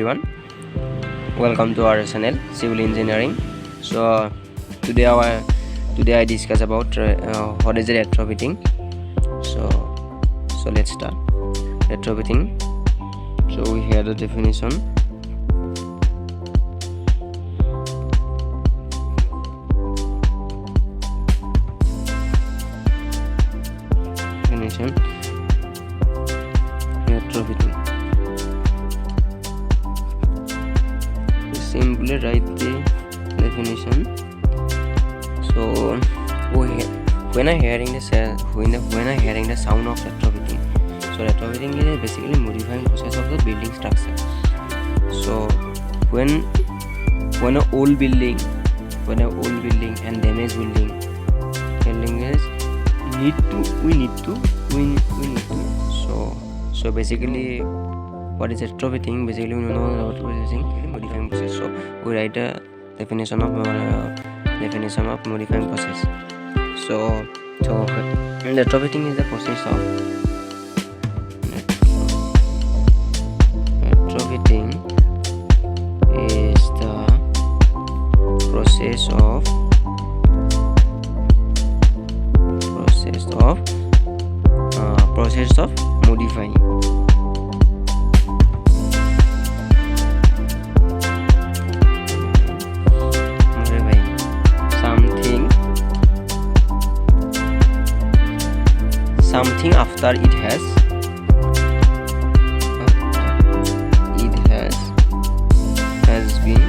everyone, welcome to our channel Civil Engineering. So today I discuss about what is retrofitting. So let's start. Retrofitting. So we hear the definition. Retrofitting. Simply write the definition. So when I hearing the sound of retrofitting, so retrofitting is basically modifying process of the building structure. So when an old building and damaged building is we need to. So basically, what is retrofitting? Basically, we know about modifying process. So we write a definition of modifying process. So retrofitting is the process of modifying. Something after it has been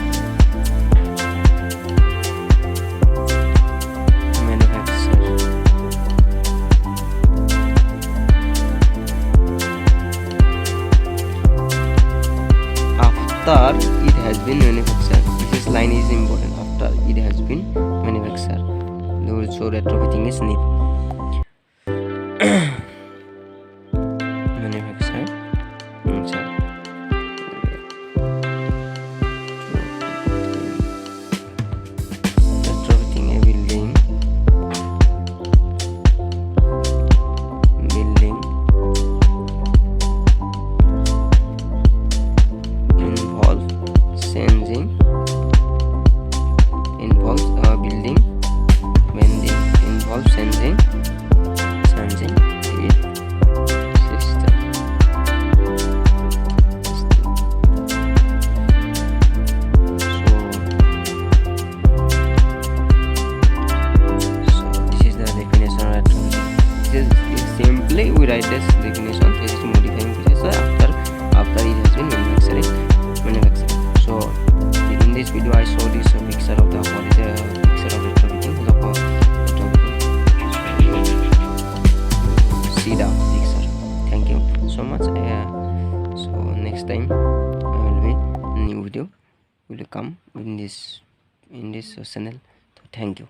manufactured. After it has been manufactured. This line is important. After it has been manufactured. So retrofitting is need. Manufactured. Retrofitting a building involves changing its system. So this is the definition of retrofitting. Simply we write this definition. This is modifying process after it has been manufactured. So in this video I show this picture of retrofitting. See the picture. Thank you so much. So next time will be new video will come in this channel. So thank you.